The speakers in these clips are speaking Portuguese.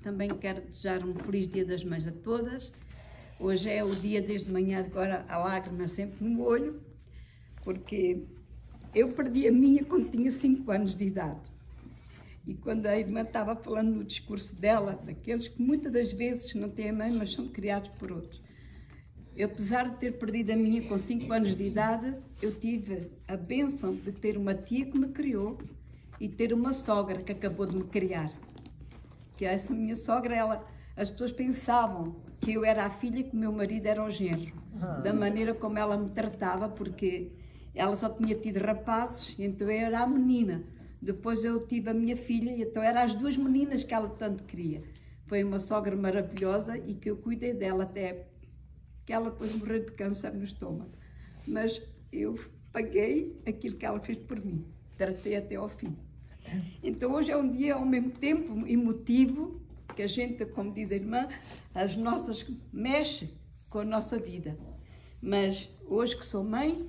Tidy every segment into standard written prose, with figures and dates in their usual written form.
Também quero desejar um feliz Dia das Mães a todas. Hoje é o dia, desde manhã, agora a lágrima sempre no olho, porque eu perdi a minha quando tinha 5 anos de idade. E quando a irmã estava falando no discurso dela, daqueles que muitas das vezes não têm mãe, mas são criados por outros. Eu, apesar de ter perdido a minha com 5 anos de idade, eu tive a bênção de ter uma tia que me criou e ter uma sogra que acabou de me criar. Que essa minha sogra, as pessoas pensavam que eu era a filha e que o meu marido era o genro. Da maneira como ela me tratava, porque ela só tinha tido rapazes, então eu era a menina. Depois eu tive a minha filha e então eram as 2 meninas que ela tanto queria. Foi uma sogra maravilhosa e que eu cuidei dela até que ela depois morreu de câncer no estômago. Mas eu paguei aquilo que ela fez por mim. Tratei até ao fim. Então hoje é um dia ao mesmo tempo emotivo, que a gente, como diz a irmã, as nossas mexe com a nossa vida. Mas hoje que sou mãe,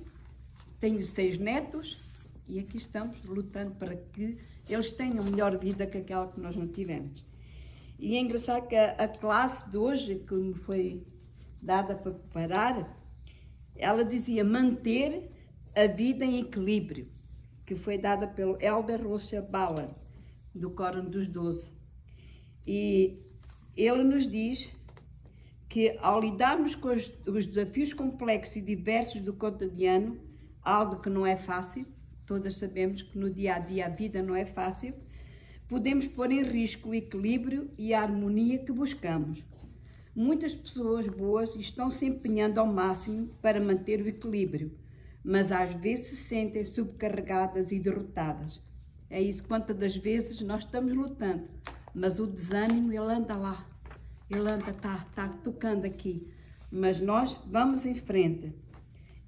tenho 6 netos e aqui estamos lutando para que eles tenham melhor vida que aquela que nós não tivemos. E é engraçado que a classe de hoje, que me foi dada para preparar, ela dizia manter a vida em equilíbrio, que foi dada pelo Elder Rocha Ballard, do Quórum dos 12. E ele nos diz que ao lidarmos com os desafios complexos e diversos do cotidiano, algo que não é fácil, todas sabemos que no dia a dia a vida não é fácil, podemos pôr em risco o equilíbrio e a harmonia que buscamos. Muitas pessoas boas estão se empenhando ao máximo para manter o equilíbrio, mas às vezes se sentem subcarregadas e derrotadas. É isso, quantas das vezes nós estamos lutando, mas o desânimo, ele anda lá, ele anda, está tocando aqui, mas nós vamos em frente.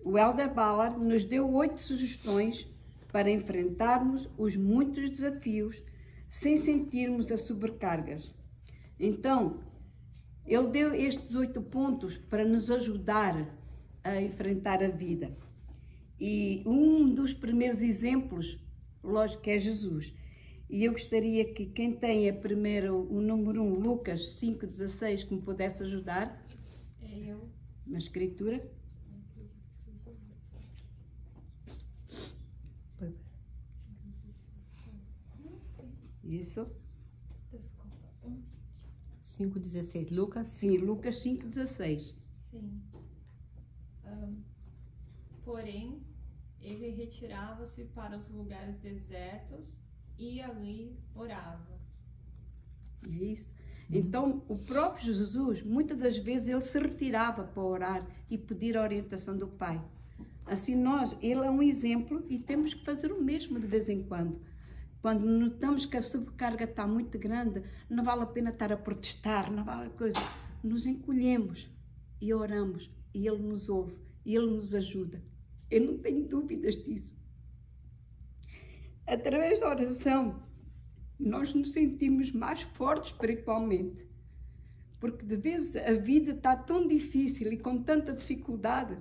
O Elder Ballard nos deu 8 sugestões para enfrentarmos os muitos desafios sem sentirmos as sobrecargas. Então, ele deu estes 8 pontos para nos ajudar a enfrentar a vida. E um dos primeiros exemplos, lógico, que é Jesus. E eu gostaria que quem tenha primeiro o número 1, Lucas 5,16, que me pudesse ajudar. É eu. Na escritura. Isso. 5,16. Lucas? Sim, Lucas 5,16. Sim. Porém, ele retirava-se para os lugares desertos e ali orava. É isso. Então, o próprio Jesus, muitas das vezes, ele se retirava para orar e pedir a orientação do Pai. Assim, ele é um exemplo e temos que fazer o mesmo de vez em quando. Quando notamos que a sobrecarga está muito grande, não vale a pena estar a protestar, não vale a coisa. Nos encolhemos e oramos e Ele nos ouve e Ele nos ajuda. Eu não tenho dúvidas disso. Através da oração, nós nos sentimos mais fortes espiritualmente. Porque de vezes a vida está tão difícil e com tanta dificuldade.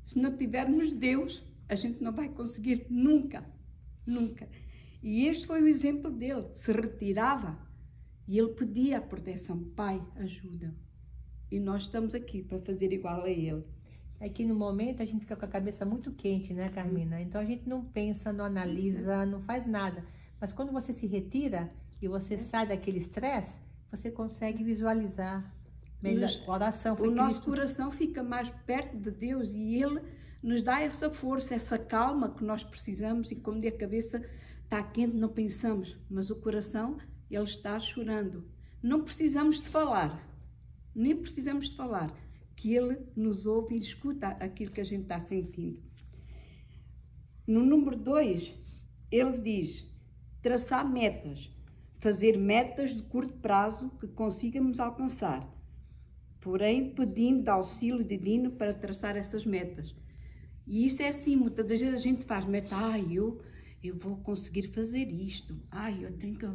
Se não tivermos Deus, a gente não vai conseguir nunca, nunca. E este foi o exemplo dele, se retirava e ele pedia a proteção, Pai, ajuda. E nós estamos aqui para fazer igual a ele. Aqui no momento a gente fica com a cabeça muito quente, né, Carmina? Então a gente não pensa, não analisa, não faz nada. Mas quando você se retira e você sai daquele estresse, você consegue visualizar melhor. A oração foi o nosso coração fica mais perto de Deus e Ele nos dá essa força, essa calma que nós precisamos. E como a cabeça está quente, não pensamos, mas o coração, ele está chorando. Não precisamos de falar, nem precisamos de falar, que Ele nos ouve e escuta aquilo que a gente está sentindo. No número 2, ele diz, traçar metas, fazer metas de curto prazo que consigamos alcançar, porém pedindo auxílio divino para traçar essas metas. E isso é assim, muitas das vezes a gente faz meta, eu vou conseguir fazer isto, eu tenho que...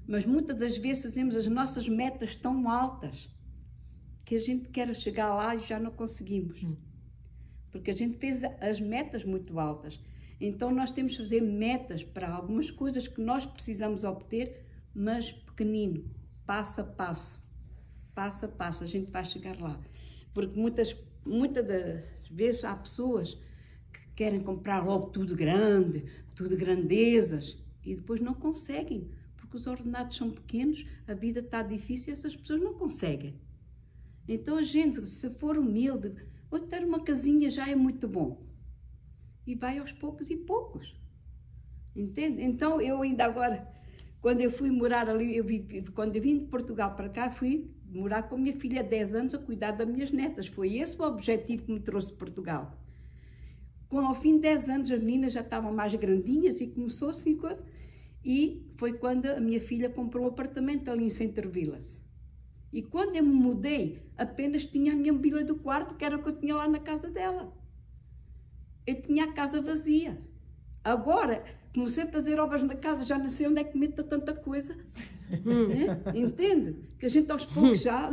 Mas muitas das vezes fazemos as nossas metas tão altas que a gente quer chegar lá e já não conseguimos. Porque a gente fez as metas muito altas. Então nós temos que fazer metas para algumas coisas que nós precisamos obter, mas pequenino. passo a passo. Passo a passo, a gente vai chegar lá. Porque muitas das vezes há pessoas que querem comprar logo tudo grande, tudo grandezas, e depois não conseguem, porque os ordenados são pequenos, a vida está difícil e essas pessoas não conseguem. Então a gente, se for humilde, ou ter uma casinha já é muito bom. E vai aos poucos e poucos. Entende? Então eu ainda agora, quando eu fui morar ali, quando eu vim de Portugal para cá, fui morar com a minha filha há 10 anos a cuidar das minhas netas. Foi esse o objetivo que me trouxe de Portugal. Ao fim de 10 anos as meninas já estavam mais grandinhas e começou assim coisa. E foi quando a minha filha comprou um apartamento ali em Centervillas. E quando eu me mudei, apenas tinha a minha mobília do quarto, que era o que eu tinha lá na casa dela. Eu tinha a casa vazia. Agora, comecei a fazer obras na casa, já não sei onde é que meto tanta coisa. Entende? Que a gente aos poucos já,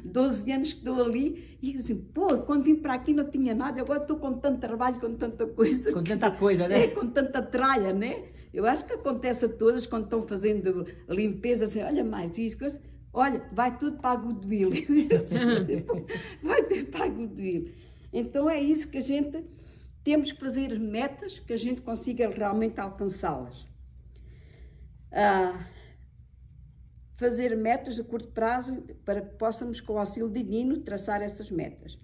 12 anos que estou ali, e assim, pô, quando vim para aqui não tinha nada, agora estou com tanto trabalho, com tanta coisa. Com tanta coisa, né? Com tanta tralha, né? Eu acho que acontece a todas quando estão fazendo limpeza, assim, olha mais isso, coisa. Olha, vai tudo para a Goodwill. Vai tudo para a Goodwill. Então é isso que a gente temos que fazer, metas que a gente consiga realmente alcançá-las. Fazer metas de curto prazo para que possamos, com o auxílio divino, traçar essas metas.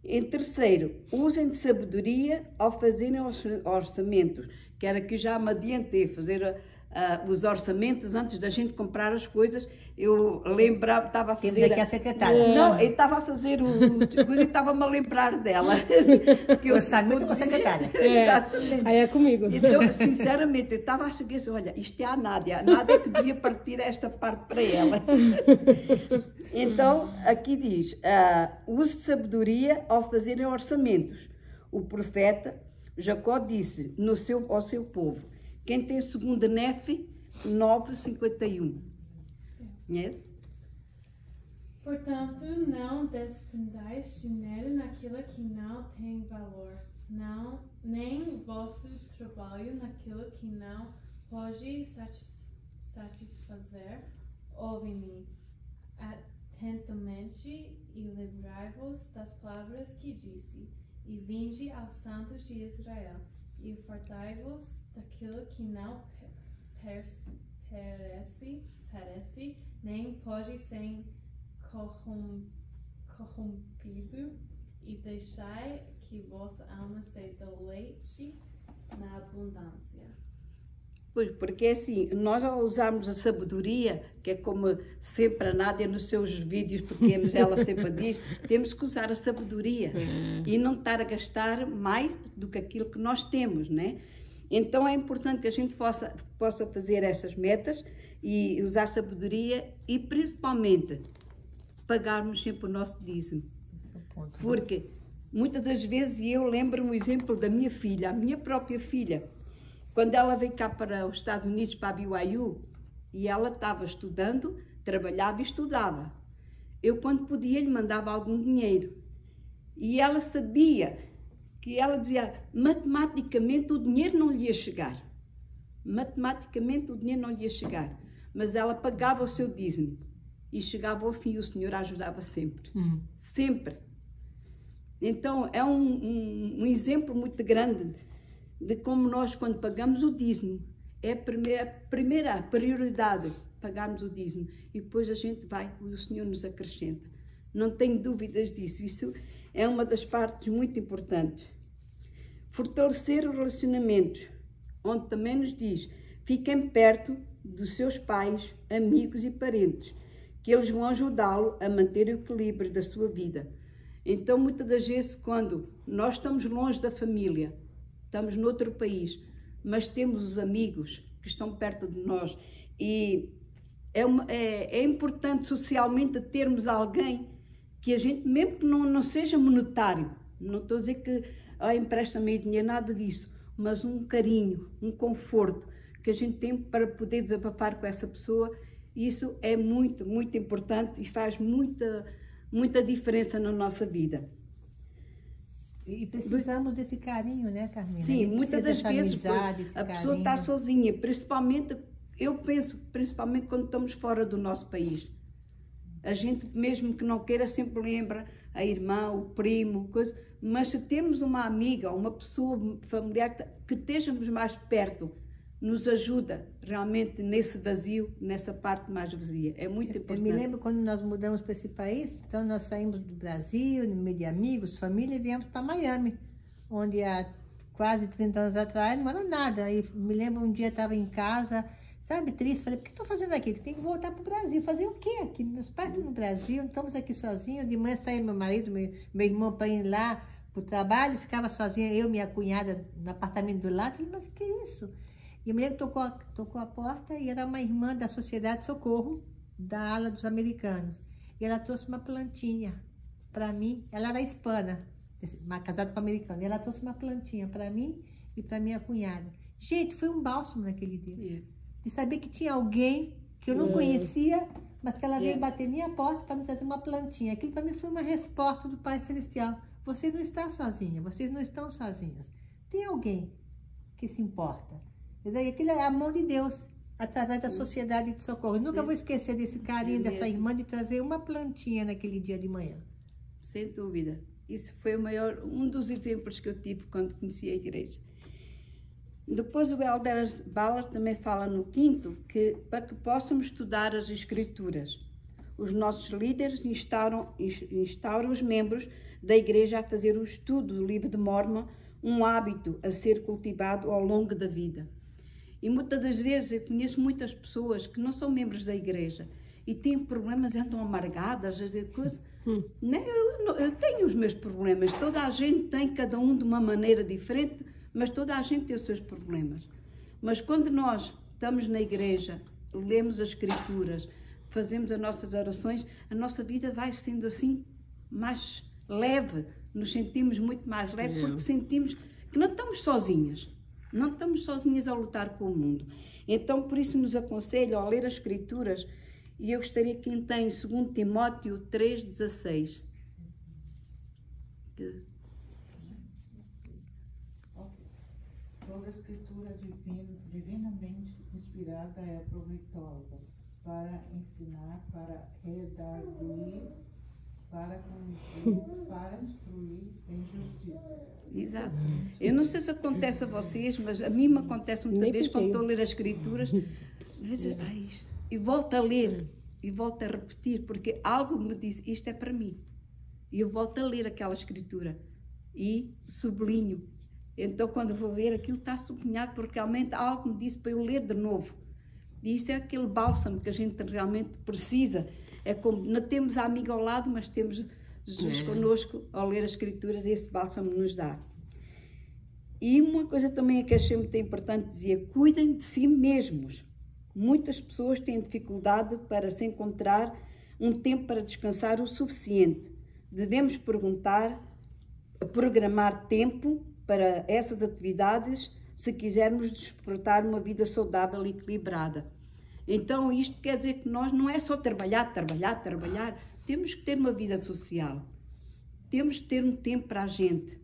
Em terceiro, usem de sabedoria ao fazerem orçamentos. Que era que já me adiantei fazer os orçamentos antes da gente comprar as coisas. Eu lembrava, estava a fazer... Temos aqui a secretária. Não, eu estava a fazer e estava-me a lembrar dela. Que eu orçamento com a secretária. Exatamente. Aí é comigo. Então, sinceramente, eu estava a chegar assim, olha, isto é a Nádia que devia partir esta parte para ela. Então, aqui diz, use de sabedoria ao fazerem orçamentos. O profeta Jacó disse ao seu povo, quem tem 2 Nefe 9:51. Conhece? Portanto, não despendais dinheiro naquilo que não tem valor, nem vosso trabalho naquilo que não pode satisfazer. Ouve-me atentamente e livrai-vos das palavras que disse, e vinde aos santos de Israel, e fartai-vos daquilo que não perece, nem pode ser corrompido, e deixai que vossa alma se deleite na abundância. Pois, porque é assim, nós ao usarmos a sabedoria, que é como sempre a Nádia nos seus vídeos pequenos, ela sempre diz, temos que usar a sabedoria e não estar a gastar mais do que aquilo que nós temos, né? Então é importante que a gente possa fazer essas metas e usar sabedoria e principalmente pagarmos sempre o nosso dízimo. Porque muitas das vezes, e eu lembro-me o exemplo da minha filha, a minha própria filha, quando ela veio cá para os Estados Unidos, para a BYU, e ela estava estudando, trabalhava e estudava. Eu, quando podia, lhe mandava algum dinheiro. E ela sabia que ela dizia, matematicamente o dinheiro não lhe ia chegar. Matematicamente o dinheiro não lhe ia chegar. Mas ela pagava o seu dízimo. E chegava ao fim, o Senhor a ajudava sempre. Sempre. Então, é um exemplo muito grande de como nós, quando pagamos o dízimo, é a primeira prioridade, pagarmos o dízimo. E depois a gente vai, e o Senhor nos acrescenta. Não tenho dúvidas disso. Isso é uma das partes muito importantes. Fortalecer os relacionamentos, onde também nos diz, fiquem perto dos seus pais, amigos e parentes, que eles vão ajudá-lo a manter o equilíbrio da sua vida. Então, muitas das vezes, quando nós estamos longe da família, estamos noutro país, mas temos os amigos que estão perto de nós e é importante socialmente termos alguém que a gente, mesmo que não seja monetário, não estou a dizer que empresta-me dinheiro, nada disso, mas um carinho, um conforto que a gente tem para poder desabafar com essa pessoa, isso é muito, muito importante e faz muita diferença na nossa vida. E precisamos desse carinho, né, Carmina? Sim, muitas das vezes a pessoa está sozinha, principalmente eu penso principalmente quando estamos fora do nosso país. A gente, mesmo que não queira, sempre lembra a irmã, o primo, coisa. Mas se temos uma amiga, uma pessoa familiar que estejamos mais perto, nos ajuda realmente nesse vazio, nessa parte mais vazia. É muito importante. Eu me lembro quando nós mudamos para esse país, então nós saímos do Brasil, no meio de amigos, família, e viemos para Miami, onde há quase 30 anos atrás não era nada. Aí me lembro um dia estava em casa, sabe, triste, falei, por que estou fazendo aqui? Eu tenho que voltar para o Brasil. Fazer o quê aqui? Meus pais estão no Brasil, estamos aqui sozinhos. De manhã saía meu marido, meu irmão para ir lá para o trabalho, ficava sozinha, eu e minha cunhada no apartamento do lado. Falei, mas o que é isso? E eu me lembro que tocou a porta e era uma irmã da Sociedade de Socorro, da ala dos americanos. E ela trouxe uma plantinha para mim. Ela era hispana, casada com americano. E ela trouxe uma plantinha para mim e para minha cunhada. Gente, foi um bálsamo naquele dia. De saber que tinha alguém que eu não conhecia, mas que ela veio bater minha porta para me trazer uma plantinha. Aquilo para mim foi uma resposta do Pai Celestial. Você não está sozinha, vocês não estão sozinhas. Tem alguém que se importa. Aquilo é a mão de Deus, através da Sociedade de Socorro. Eu nunca vou esquecer desse carinho, dessa irmã, de trazer uma plantinha naquele dia de manhã. Sem dúvida. Isso foi um dos exemplos que eu tive quando conheci a igreja. Depois o Elder Ballard também fala no 5º que para que possamos estudar as Escrituras, os nossos líderes instauram os membros da igreja a fazer o estudo do livro de Mórmon, um hábito a ser cultivado ao longo da vida. E muitas das vezes eu conheço muitas pessoas que não são membros da igreja e têm problemas, andam amargadas, a dizer coisas. Eu tenho os meus problemas, toda a gente tem, cada um de uma maneira diferente, mas toda a gente tem os seus problemas. Mas quando nós estamos na igreja, lemos as Escrituras, fazemos as nossas orações, a nossa vida vai sendo assim mais leve, nos sentimos muito mais leves, porque sentimos que não estamos sozinhas. Não estamos sozinhas a lutar com o mundo. Então, por isso nos aconselho a ler as Escrituras, e eu gostaria que quem tem 2 Timóteo 3,16. Toda a Escritura divinamente inspirada é proveitosa para ensinar, para redarguir, para corrigir, para instruir em justiça. Exato. Eu não sei se acontece a vocês, mas a mim me acontece muitas vezes quando estou a ler as Escrituras, de vez isto, e volto a ler, e volto a repetir, porque algo me diz, isto é para mim. E eu volto a ler aquela Escritura e sublinho. Então, quando vou ver, aquilo está sublinhado, porque realmente algo me disse para eu ler de novo. E isso é aquele bálsamo que a gente realmente precisa. É como, não temos a amiga ao lado, mas temos Jesus connosco ao ler as Escrituras, e esse bálsamo nos dá. E uma coisa também que achei muito importante dizer, cuidem de si mesmos. Muitas pessoas têm dificuldade para se encontrar um tempo para descansar o suficiente. Devemos programar tempo para essas atividades se quisermos desfrutar uma vida saudável e equilibrada. Então isto quer dizer que nós não é só trabalhar, temos que ter uma vida social, temos que ter um tempo para a gente,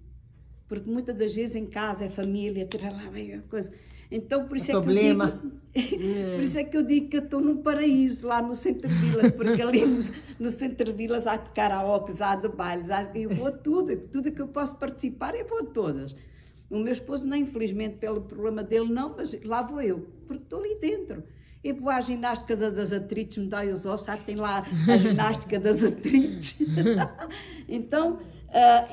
porque muitas das vezes em casa é família, terá lá bem a coisa. Então por isso por isso é que eu digo que eu estou num paraíso lá no Centro de Vilas, porque ali no Centro de Vilas há de karaokes, há de bailes, eu vou a tudo que eu posso participar, eu vou a todas. O meu esposo, nem infelizmente pelo problema dele não, mas lá vou eu, porque estou ali dentro. Eu vou à ginástica das atrites, me dói os ossos, tem lá a ginástica das atrites. Então,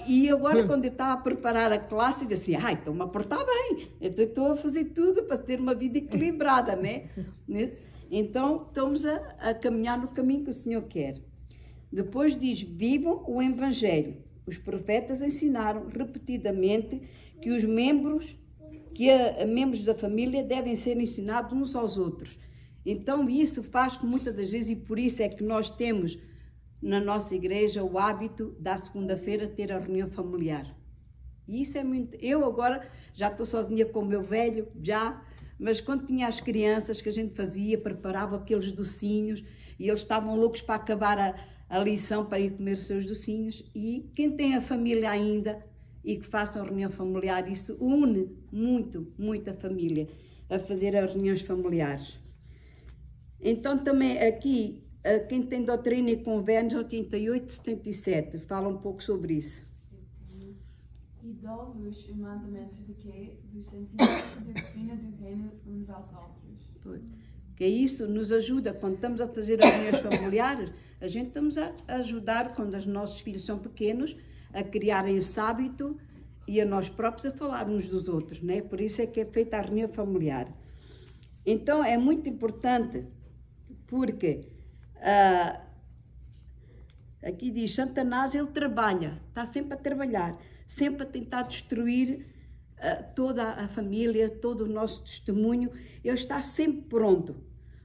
e agora quando eu estava a preparar a classe, eu disse assim, estou-me a portar bem, eu estou a fazer tudo para ter uma vida equilibrada, né? Então, estamos a caminhar no caminho que o Senhor quer. Depois diz, vivam o Evangelho. Os profetas ensinaram repetidamente que os membros da família devem ser ensinados uns aos outros. Então isso faz que muitas das vezes, e por isso é que nós temos na nossa igreja o hábito da segunda-feira ter a reunião familiar. E isso é muito... Eu agora já estou sozinha com o meu velho, mas quando tinha as crianças que a gente fazia, preparava aqueles docinhos e eles estavam loucos para acabar a lição para ir comer os seus docinhos. E quem tem a família ainda e que faça a reunião familiar, isso une muito a família a fazer as reuniões familiares. Então também aqui, quem tem Doutrina e Convênios 88-77, fala um pouco sobre isso. E dou-vos o mandamento de que vos ensinasse a doutrina do reino uns aos outros. Que isso nos ajuda, quando estamos a fazer as reuniões familiares, a gente estamos a ajudar, quando os nossos filhos são pequenos, a criarem esse hábito e a nós próprios a falar uns dos outros, né? Por isso é que é feita a reunião familiar. Então é muito importante, porque aqui diz, Satanás, ele trabalha, está sempre a trabalhar, sempre a tentar destruir toda a família, todo o nosso testemunho. Ele está sempre pronto.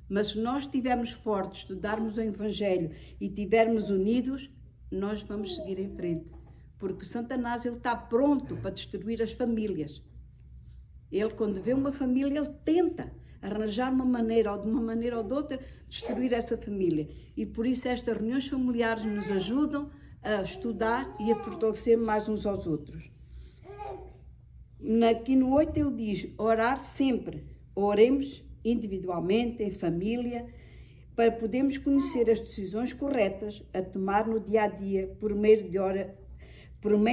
Mas se nós estivermos fortes, estudarmos o Evangelho e estivermos unidos, nós vamos seguir em frente. Porque Satanás, ele está pronto para destruir as famílias. Ele, quando vê uma família, ele tenta arranjar uma maneira, ou de uma maneira ou de outra, destruir essa família. E por isso estas reuniões familiares nos ajudam a estudar e a fortalecer mais uns aos outros. Aqui no 8 ele diz, orar sempre. Oremos individualmente, em família, para podermos conhecer as decisões corretas a tomar no dia a dia por meio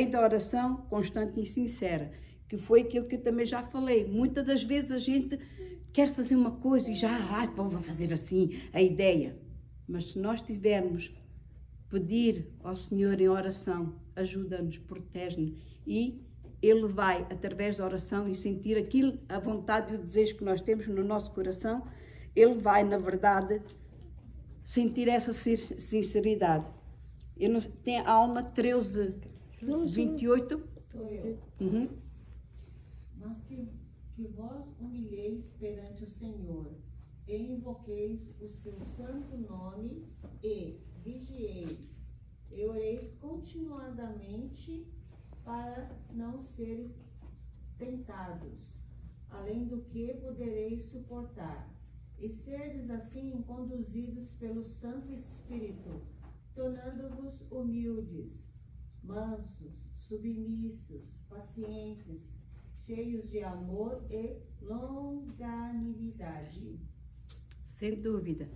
da oração constante e sincera, que foi aquilo que eu também já falei. Muitas das vezes a gente quer fazer uma coisa e já, vou fazer assim, a ideia. Mas se nós tivermos pedir ao Senhor em oração, ajuda-nos, protege-nos, e Ele vai, através da oração, e sentir aquilo, a vontade e o desejo que nós temos no nosso coração, Ele vai, na verdade, sentir essa sinceridade. Tem a Alma 13, 28. Sou eu. Uhum. Mas que vós humilheis perante o Senhor, e invoqueis o seu santo nome, e vigieis, e oreis continuadamente para não seres tentados, além do que podereis suportar, e serdes assim conduzidos pelo Santo Espírito, tornando-vos humildes, mansos, submissos, pacientes, cheios de amor e longanimidade. Sem dúvida.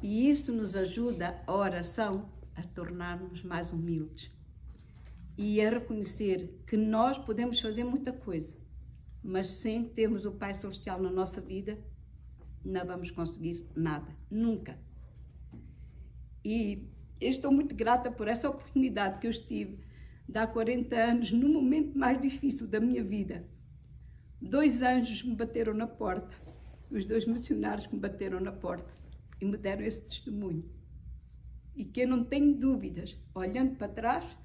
E isso nos ajuda, a oração, a tornar-nos mais humildes. E a reconhecer que nós podemos fazer muita coisa, mas sem termos o Pai Celestial na nossa vida, não vamos conseguir nada, nunca. E eu estou muito grata por essa oportunidade que eu tive de há 40 anos, no momento mais difícil da minha vida. 2 anjos me bateram na porta, os 2 missionários que me bateram na porta e me deram esse testemunho. E que eu não tenho dúvidas, olhando para trás,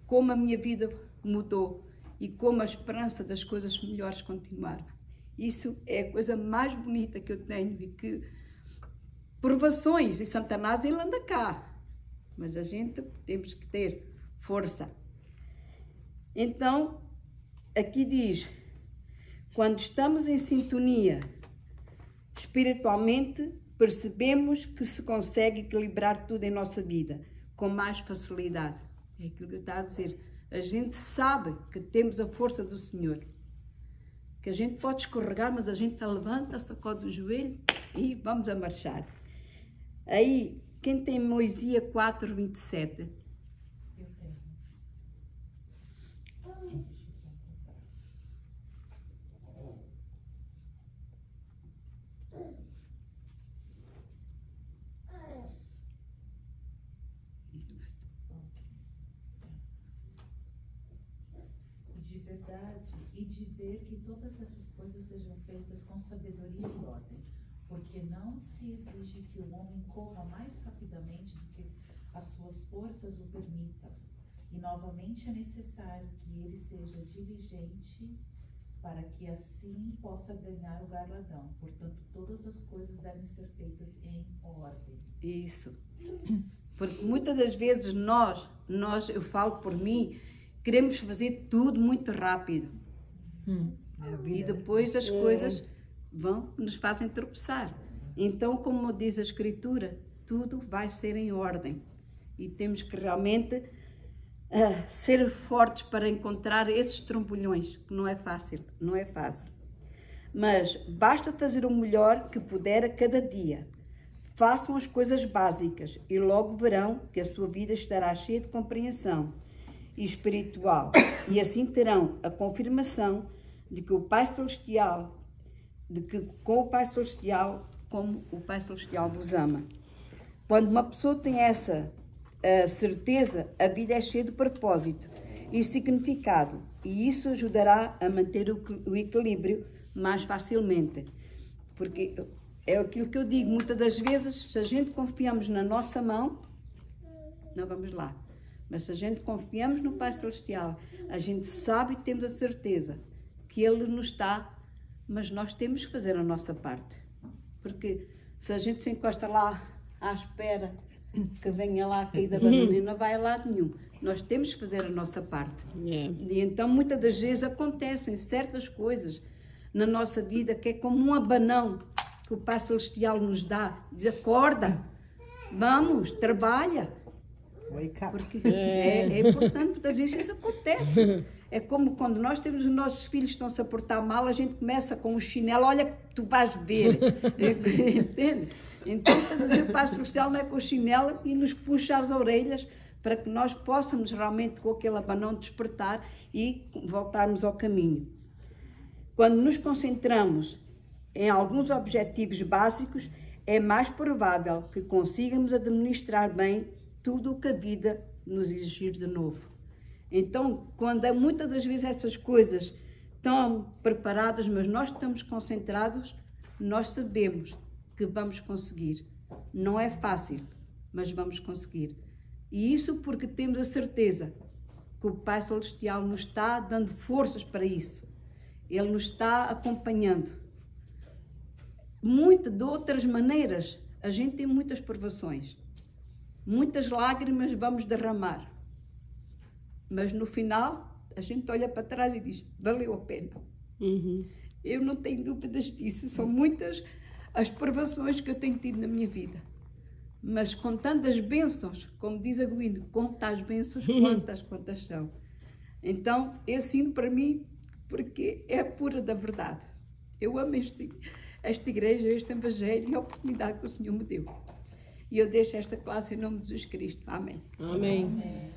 como a minha vida mudou e como a esperança das coisas melhores continuaram. Isso é a coisa mais bonita que eu tenho, e que provações, e Satanás ele anda cá, mas a gente temos que ter força. Então, aqui diz, quando estamos em sintonia espiritualmente, percebemos que se consegue equilibrar tudo em nossa vida com mais facilidade. É aquilo que está a dizer. A gente sabe que temos a força do Senhor. Que a gente pode escorregar, mas a gente se levanta, sacode o joelho e vamos a marchar. Aí, quem tem Moisés 4, 27? Eu tenho. De verdade, e de ver que todas essas coisas sejam feitas com sabedoria e ordem, porque não se exige que o homem corra mais rapidamente do que as suas forças o permitam, e novamente é necessário que ele seja diligente para que assim possa ganhar o galardão. Portanto, todas as coisas devem ser feitas em ordem. Isso. Porque muitas das vezes nós, eu falo por mim, queremos fazer tudo muito rápido. E depois as coisas nos fazem tropeçar. Então, como diz a Escritura, tudo vai ser em ordem. E temos que realmente ser fortes para encontrar esses trambolhões, que não é fácil, não é fácil. Mas basta fazer o melhor que puder a cada dia. Façam as coisas básicas e logo verão que a sua vida estará cheia de compreensão e espiritual, e assim terão a confirmação de que com o Pai Celestial, como o Pai Celestial vos ama. Quando uma pessoa tem essa certeza, a vida é cheia de propósito e significado, e isso ajudará a manter o equilíbrio mais facilmente. Porque é aquilo que eu digo, muitas das vezes, se a gente confiamos na nossa mão, não vamos lá. Mas se a gente confiamos no Pai Celestial, a gente sabe e temos a certeza que Ele nos está, mas nós temos que fazer a nossa parte. Porque se a gente se encosta lá à espera que venha lá a caída da banana, não vai a lado nenhum. Nós temos que fazer a nossa parte. E então muitas das vezes acontecem certas coisas na nossa vida que é como um abanão que o Pai Celestial nos dá. Diz, acorda, vamos, trabalha. Porque é importante, muitas vezes isso acontece. É como quando nós temos os nossos filhos que estão-se a portar mal, a gente começa com um chinelo, olha que tu vais ver. Entende? Então, o Pai Celestial não é com o chinelo e nos puxa as orelhas para que nós possamos realmente com aquele abanão despertar e voltarmos ao caminho. Quando nos concentramos em alguns objetivos básicos, é mais provável que consigamos administrar bem tudo o que a vida nos exigir de novo. Então, quando muitas das vezes essas coisas estão preparadas, mas nós estamos concentrados, nós sabemos que vamos conseguir. Não é fácil, mas vamos conseguir. E isso porque temos a certeza que o Pai Celestial nos está dando forças para isso. Ele nos está acompanhando. De outras maneiras, a gente tem muitas provações. Muitas lágrimas vamos derramar. Mas no final, a gente olha para trás e diz, valeu a pena. Eu não tenho dúvidas disso. São muitas as provações que eu tenho tido na minha vida. Mas contando as bênçãos, como diz a Guino, conta as bênçãos, quantas são. Então, eu ensino para mim, porque é a pura da verdade. Eu amo esta igreja, este evangelho e a oportunidade que o Senhor me deu. E eu deixo esta classe em nome de Jesus Cristo. Amém. Amém.